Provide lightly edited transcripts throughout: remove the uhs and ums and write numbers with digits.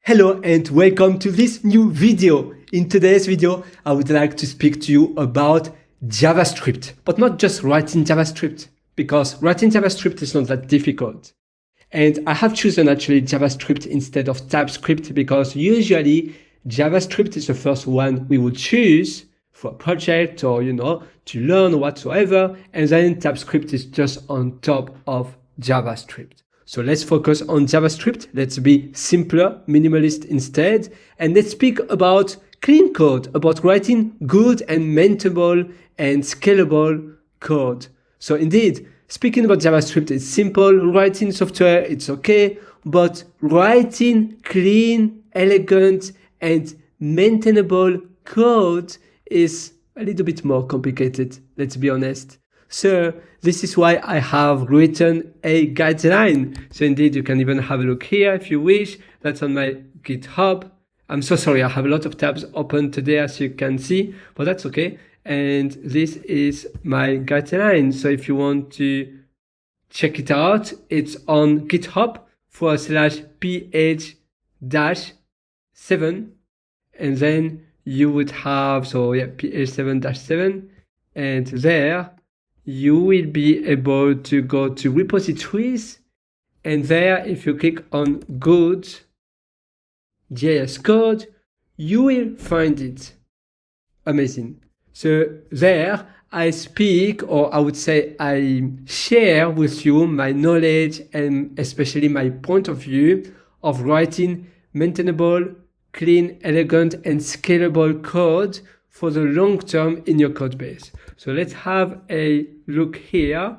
Hello and welcome to this new video. In today's video, I would like to speak to you about JavaScript, but not just writing JavaScript, because writing JavaScript is not that difficult. And I have chosen actually JavaScript instead of TypeScript because usually JavaScript is the first one we would choose for a project or, to learn whatsoever. And then TypeScript is just on top of JavaScript. So let's focus on JavaScript. Let's be simpler, minimalist instead. And let's speak about clean code, about writing good and maintainable and scalable code. So indeed, speaking about JavaScript, it's simple. Writing software, it's okay. But writing clean, elegant, and maintainable code is a little bit more complicated, let's be honest. So this is why I have written a guideline. So indeed, you can even have a look here if you wish. That's on my GitHub. I'm so sorry, I have a lot of tabs open today, as you can see, but that's okay. And this is my guideline. So if you want to check it out, it's on github/ph-7. And then you would have, ph7-7. And there, you will be able to go to repositories, and there, if you click on good JS code, you will find it. Amazing. So there, I speak, or I would say I share with you my knowledge and especially my point of view of writing maintainable, clean, elegant, and scalable code for the long term in your code base. So let's have a look here.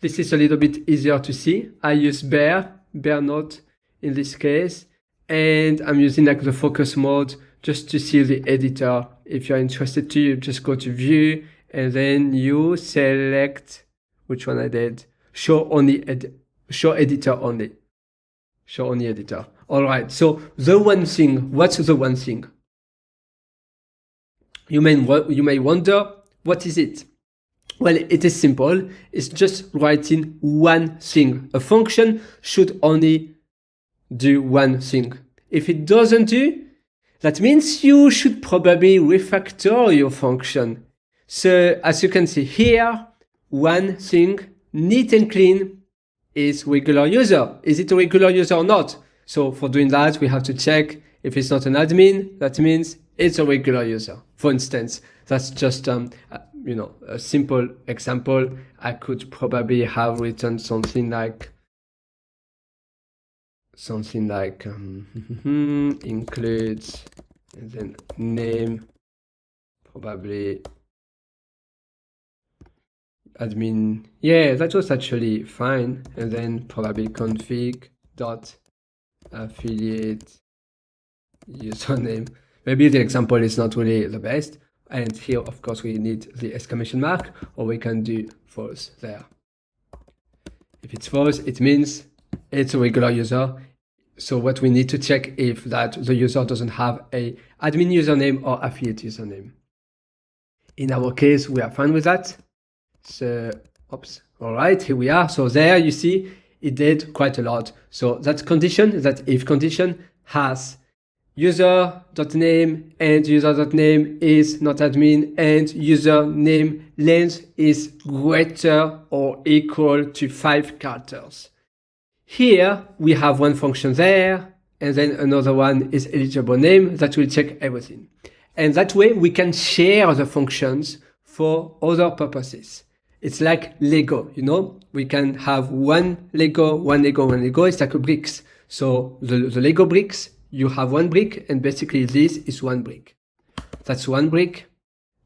This is a little bit easier to see. I use bear not in this case. And I'm using like the focus mode just to see the editor. If you're interested to, you just go to view and then you select which one I did. Show editor only. Show only editor. All right. So the one thing, what's the one thing? You may wonder, what is it? Well, it is simple. It's just writing one thing. A function should only do one thing. If it doesn't do, that means you should probably refactor your function. So as you can see here, one thing, neat and clean, is regular user. Is it a regular user or not? So for doing that, we have to check if it's not an admin. That means it's a regular user. For instance, that's just a simple example. I could probably have written something like includes and then name, probably admin. Yeah, that was actually fine. And then probably config dot affiliate username. Maybe the example is not really the best. And here, of course, we need the exclamation mark, or we can do false there. If it's false, it means it's a regular user. So what we need to check if that the user doesn't have a admin username or affiliate username. In our case, we are fine with that. So, all right, here we are. So there you see, it did quite a lot. So that condition, that if condition has user.name and user.name is not admin and username length is greater or equal to 5 characters. Here we have one function there, and then another one is eligible name that will check everything. And that way we can share the functions for other purposes. It's like Lego, we can have one Lego. It's like a bricks. So the Lego bricks, you have one brick, and basically this is one brick. That's one brick.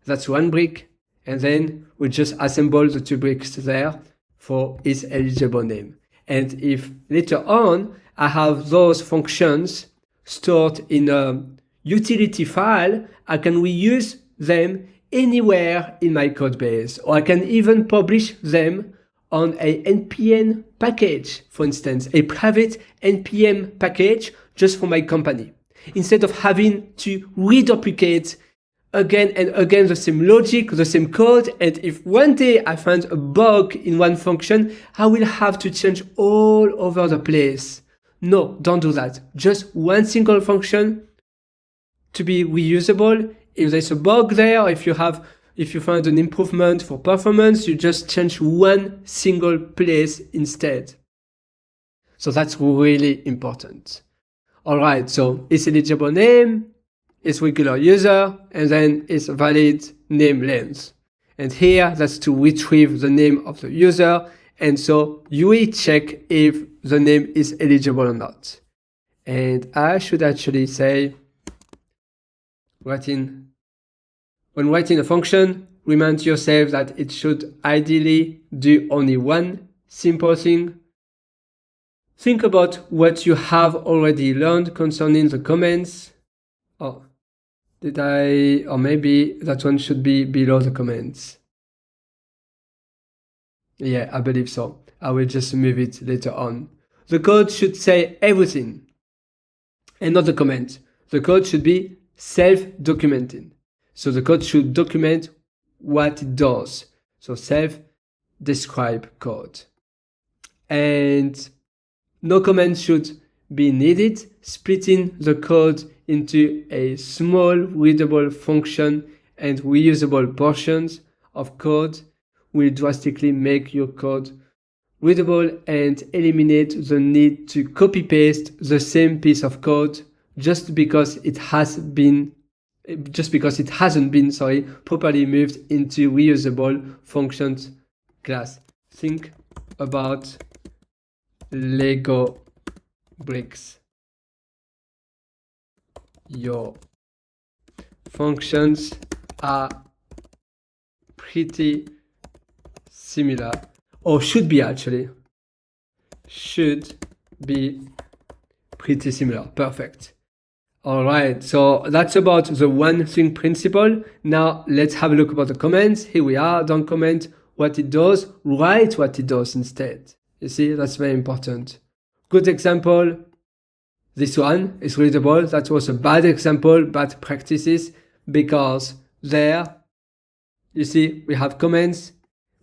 That's one brick. And then we just assemble the two bricks there for its eligible name. And if later on I have those functions stored in a utility file, I can reuse them anywhere in my code base, or I can even publish them on a NPM package, for instance, a private NPM package just for my company, instead of having to reduplicate again and again the same logic, the same code. And if one day I find a bug in one function, I will have to change all over the place. No, don't do that. Just one single function to be reusable. If there's a bug there, or if you find an improvement for performance, you just change one single place instead. So that's really important. All right, so it's eligible name, it's regular user, and then it's valid name length. And here, that's to retrieve the name of the user. And so you will check if the name is eligible or not. And I should actually say, when writing a function, remind yourself that it should ideally do only one simple thing. Think about what you have already learned concerning the comments. Or maybe that one should be below the comments. Yeah, I believe so. I will just move it later on. The code should say everything and not the comment. The code should be self-documenting. So the code should document what it does. So self-describe code. And no comment should be needed. Splitting the code into a small readable function and reusable portions of code will drastically make your code readable and eliminate the need to copy paste the same piece of code just because it hasn't been properly moved into reusable functions class. Think about Lego bricks. Your functions are pretty similar, or should be pretty similar. Perfect. All right, so that's about the one thing principle. Now let's have a look about the comments. Here we are. Don't comment what it does, write what it does instead. You see, that's very important. Good example. This one is readable. That was a bad example, bad practices, because there, you see, we have comments,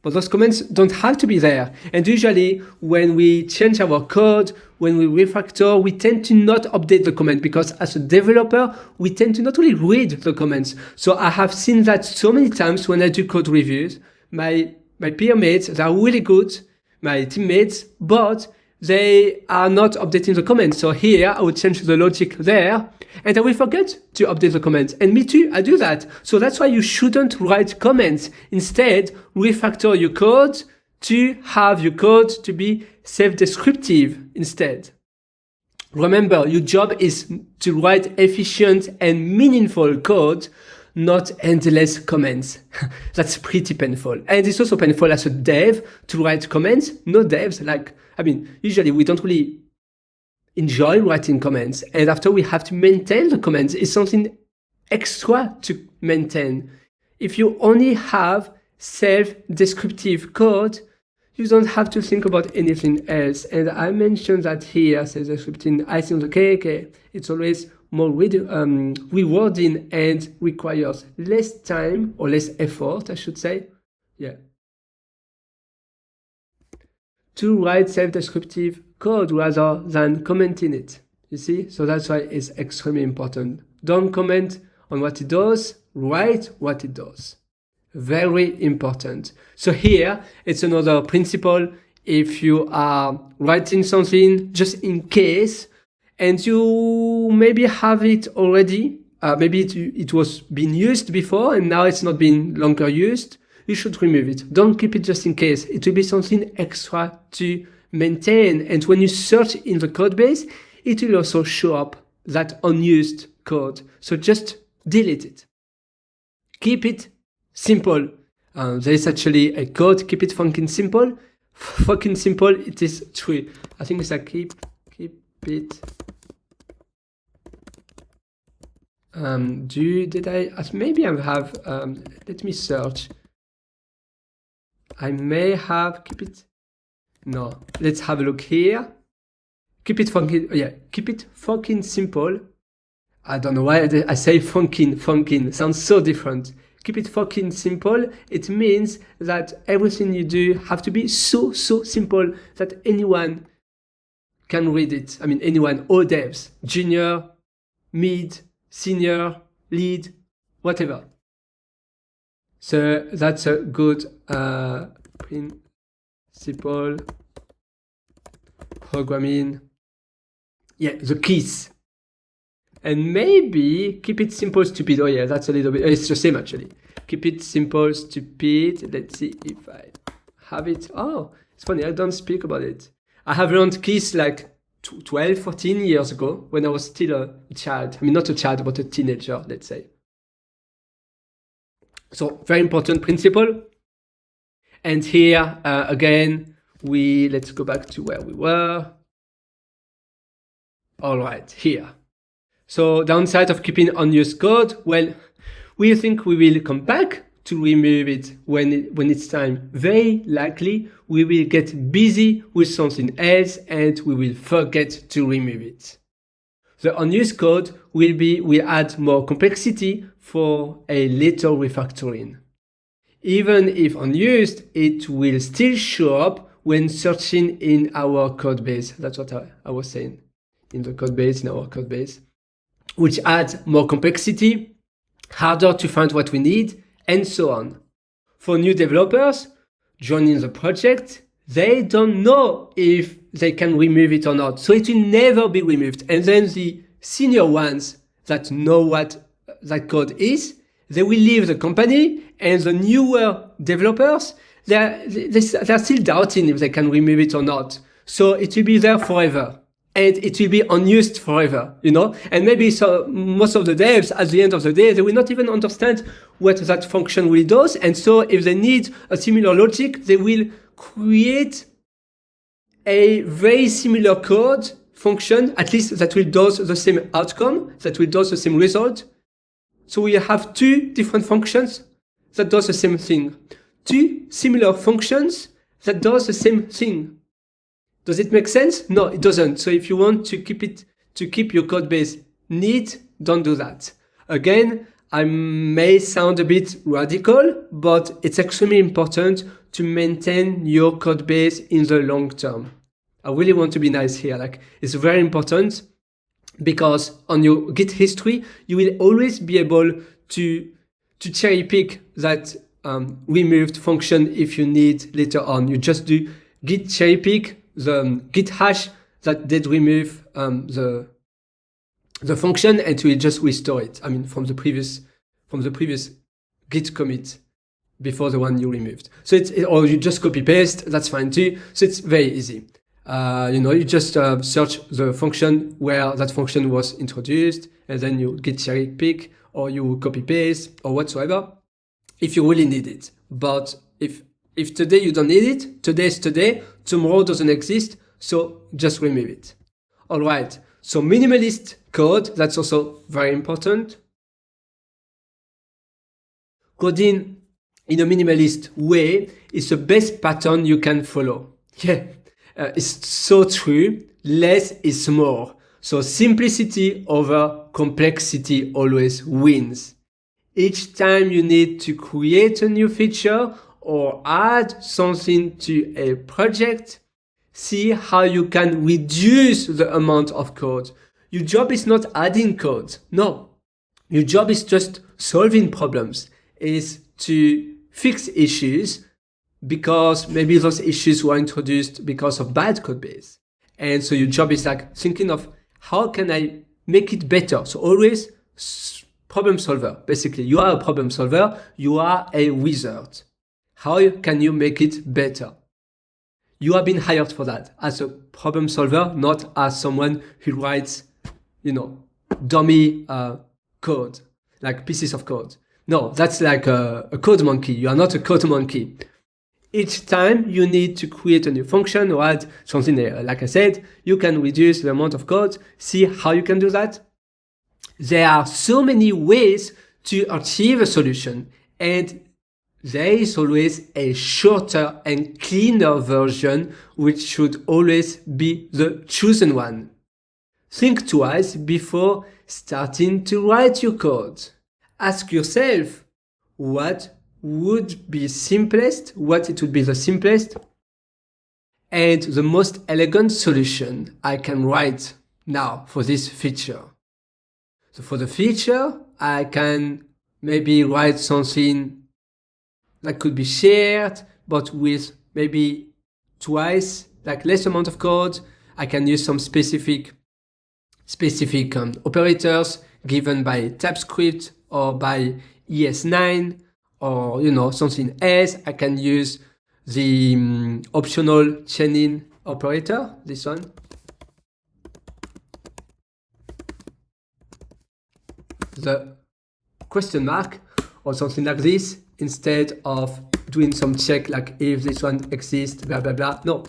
but those comments don't have to be there. And usually when we change our code, when we refactor, we tend to not update the comment because as a developer, we tend to not really read the comments. So I have seen that so many times when I do code reviews. My peer mates, they are really good, my teammates, but they are not updating the comments. So here I would change the logic there and I will forget to update the comments. And me too, I do that. So that's why you shouldn't write comments. Instead, refactor your code to have your code to be self-descriptive instead. Remember, your job is to write efficient and meaningful code, not endless comments. That's pretty painful. And it's also painful as a dev to write comments. No devs, usually we don't really enjoy writing comments. And after we have to maintain the comments, it's something extra to maintain. If you only have self-descriptive code, you don't have to think about anything else. And I mentioned that here, self-descriptive, I think, okay, it's always more rewarding and requires less time or less effort, I should say. Yeah. To write self-descriptive code rather than commenting it. You see? So that's why it's extremely important. Don't comment on what it does, write what it does. Very important. So here, it's another principle. If you are writing something just in case, and you maybe have it already, maybe it was being used before and now it's not being longer used, you should remove it. Don't keep it just in case. It will be something extra to maintain. And when you search in the code base, it will also show up that unused code. So just delete it. Keep it simple. There is actually a code, keep it fucking simple. Fucking simple, it is true. I think it's like keep it. Maybe I have, let me search. I may have, no, let's have a look here. Keep it fucking simple. I don't know why I say funkin, sounds so different. Keep it fucking simple. It means that everything you do have to be so simple that anyone can read it. I mean, anyone, all devs, junior, mid, senior, lead, whatever. So that's a good principle programming. Yeah, the keys. And maybe keep it simple, stupid. Oh yeah, that's a little bit, it's the same actually. Keep it simple, stupid. Let's see if I have it. Oh, it's funny, I don't speak about it. I have learned keys like 12, 14 years ago when I was still a child. I mean, not a child, but a teenager, let's say. So very important principle. And here, again, let's go back to where we were. All right, here. So downside of keeping unused code, well, we think we will come back to remove it when it's time. Very likely we will get busy with something else and we will forget to remove it. The unused code will add more complexity for a later refactoring. Even if unused, it will still show up when searching in our code base. That's what I was saying, in our code base, which adds more complexity, harder to find what we need, and so on. For new developers joining the project, they don't know if they can remove it or not. So it will never be removed. And then the senior ones that know what that code is, they will leave the company, and the newer developers, they're still doubting if they can remove it or not. So it will be there forever. And it will be unused forever, you know? And maybe so most of the devs, at the end of the day, they will not even understand what that function really does. And so if they need a similar logic, they will create a very similar code function, at least that will do the same outcome, that will do the same result. So we have two different functions that do the same thing. Two similar functions that do the same thing. Does it make sense? No, it doesn't. So if you want to keep your code base neat, don't do that. Again, I may sound a bit radical, but it's extremely important to maintain your code base in the long term. I really want to be nice here. Like, it's very important because on your Git history, you will always be able to cherry pick that removed function if you need later on. You just do git cherry pick the git hash that did remove the function, and we just restore it. I mean, from the previous git commit before the one you removed. So or you just copy paste. That's fine too. So it's very easy. You just search the function where that function was introduced, and then you git cherry pick, or you copy paste, or whatsoever, if you really need it. But if today you don't need it, today is today, tomorrow doesn't exist, so just remove it. All right, so minimalist code, that's also very important. Coding in a minimalist way is the best pattern you can follow. Yeah, it's so true. Less is more. So simplicity over complexity always wins. Each time you need to create a new feature or add something to a project, see how you can reduce the amount of code. Your job is not adding code. No. Your job is just solving problems, is to fix issues because maybe those issues were introduced because of bad code base. And so your job is like thinking of how can I make it better? So always problem solver. Basically, you are a problem solver. You are a wizard. How can you make it better? You have been hired for that as a problem solver, not as someone who writes, dummy code, like pieces of code. No, that's like a code monkey. You are not a code monkey. Each time you need to create a new function or add something there, like I said, you can reduce the amount of code. See how you can do that? There are so many ways to achieve a solution, and there is always a shorter and cleaner version, which should always be the chosen one. Think twice before starting to write your code. Ask yourself what would be the simplest, and the most elegant solution I can write now for this feature. So for the feature, I can maybe write something that could be shared, but with maybe twice, like less amount of code. I can use some specific operators given by TypeScript or by ES9 or, something else. I can use the optional chaining operator, this one. The question mark or something like this, instead of doing some check like if this one exists, blah, blah, blah. No,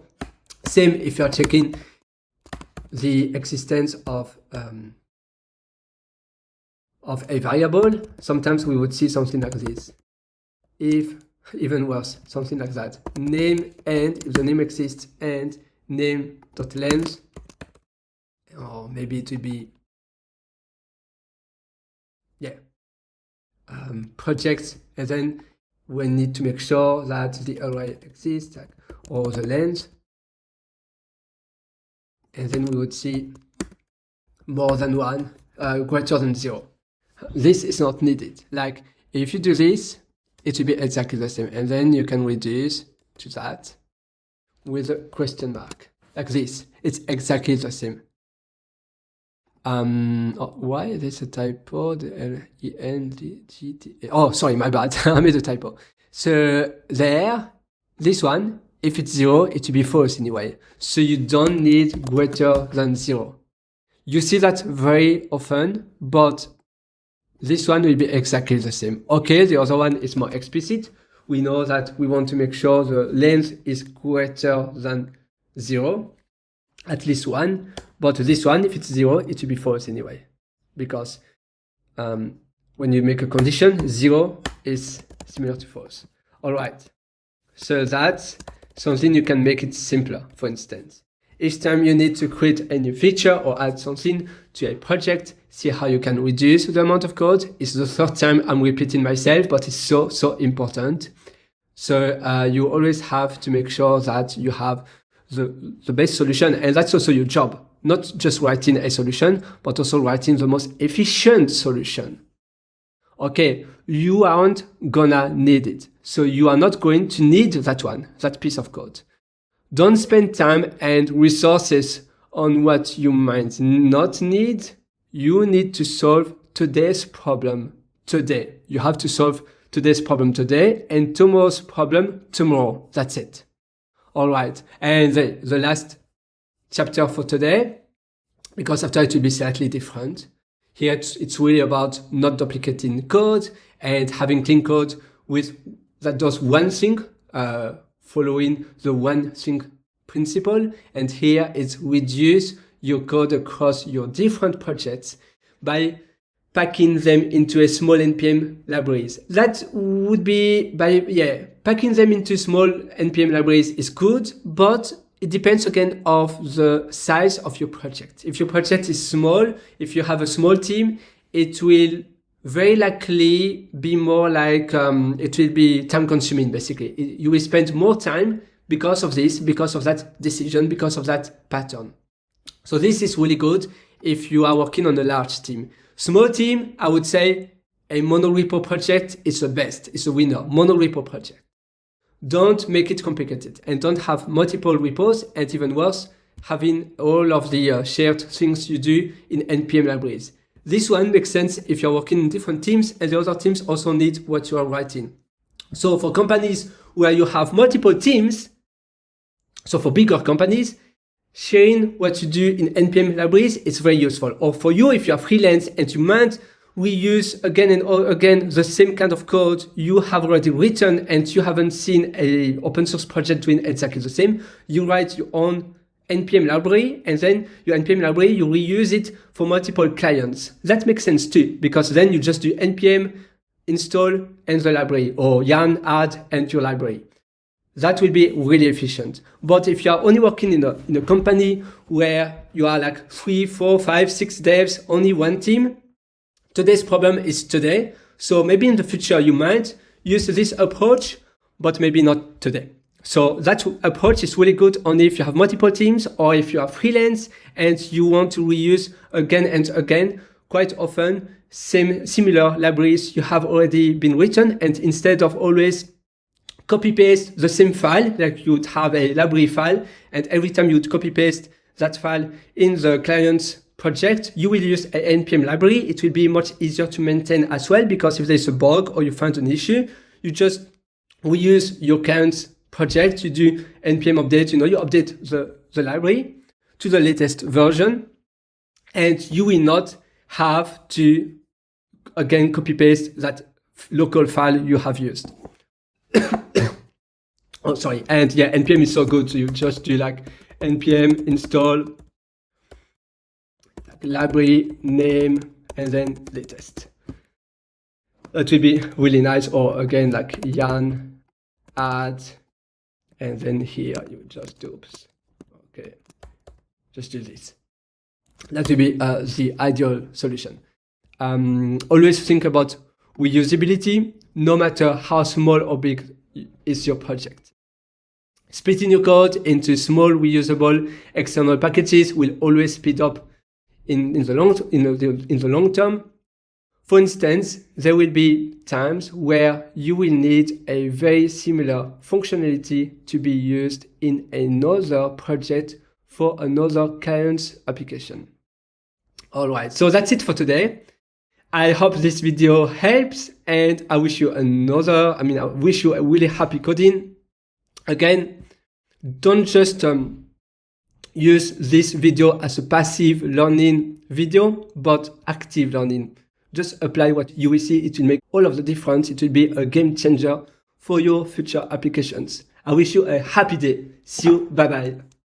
same if you're checking the existence of a variable. Sometimes we would see something like this. If, even worse, something like that. Name and, if the name exists, and name.length, or maybe it will be, projects, and then we need to make sure that the array exists, or the length, and then we would see more than one, greater than 0. This is not needed. Like if you do this, it will be exactly the same, and then you can reduce to that with a question mark, like this. It's exactly the same. Why is this a typo? The L-E-N-D-G-T. Oh, sorry, my bad. I made a typo. So there, this one, if it's 0, it will be false anyway. So you don't need greater than 0. You see that very often, but this one will be exactly the same. Okay, the other one is more explicit. We know that we want to make sure the length is greater than 0, at least 1. But this one, if it's 0, it will be false anyway. Because when you make a condition, 0 is similar to false. All right. So that's something you can make it simpler, for instance. Each time you need to create a new feature or add something to a project, see how you can reduce the amount of code. It's the third time I'm repeating myself, but it's so important. So you always have to make sure that you have the best solution, and that's also your job. Not just writing a solution, but also writing the most efficient solution. Okay, you aren't gonna need it. So you are not going to need that piece of code. Don't spend time and resources on what you might not need. You need to solve today's problem today. You have to solve today's problem today and tomorrow's problem tomorrow. That's it. All right. And the last chapter for today, because after it will be slightly different. Here it's really about not duplicating code and having clean code that does one thing, following the one thing principle. And here it's reduce your code across your different projects by packing them into a small NPM libraries. That would be packing them into small NPM libraries is good, but it depends again of the size of your project. If your project is small, if you have a small team, it will very likely be more like, it will be time consuming basically. You will spend more time because of this, because of that decision, because of that pattern. So this is really good if you are working on a large team. Small team, I would say a monorepo project is the best, it's a winner, monorepo project. Don't make it complicated and don't have multiple repos, and even worse, having all of the shared things you do in NPM libraries. This one makes sense if you're working in different teams and the other teams also need what you are writing. So for companies where you have multiple teams, so for bigger companies, sharing what you do in NPM libraries is very useful. Or for you, if you are freelance and you might reuse again and again the same kind of code you have already written and you haven't seen an open source project doing exactly the same, you write your own NPM library, and then your NPM library, you reuse it for multiple clients. That makes sense too, because then you just do npm install and the library, or yarn add and your library. That will be really efficient. But if you are only working in a company where you are like 3, 4, 5, 6 devs, only one team, today's problem is today. So maybe in the future you might use this approach, but maybe not today. So that approach is really good only if you have multiple teams or if you are freelance and you want to reuse again and again. Quite often, similar libraries you have already been written, and instead of always copy paste the same file, like you would have a library file, and every time you would copy paste that file in the client's project, you will use an npm library. It will be much easier to maintain as well, because if there's a bug or you find an issue, you just reuse your client's project, you do npm update, you update the library to the latest version, and you will not have to again copy paste that local file you have used. Oh, sorry. And yeah, npm is so good. So you just do like npm install library name and then latest. That will be really nice. Or again, like yarn add, and then here you just do, oops. Okay, just do this. That will be the ideal solution. Always think about reusability, no matter how small or big is your project. Splitting your code into small reusable external packages will always speed up in the long term. For instance, there will be times where you will need a very similar functionality to be used in another project for another client's application. All right, so that's it for today. I hope this video helps, and I wish you a really happy coding. Again, don't just use this video as a passive learning video, but active learning. Just apply what you will see. It will make all of the difference. It will be a game changer for your future applications. I wish you a happy day. See you. Bye-bye.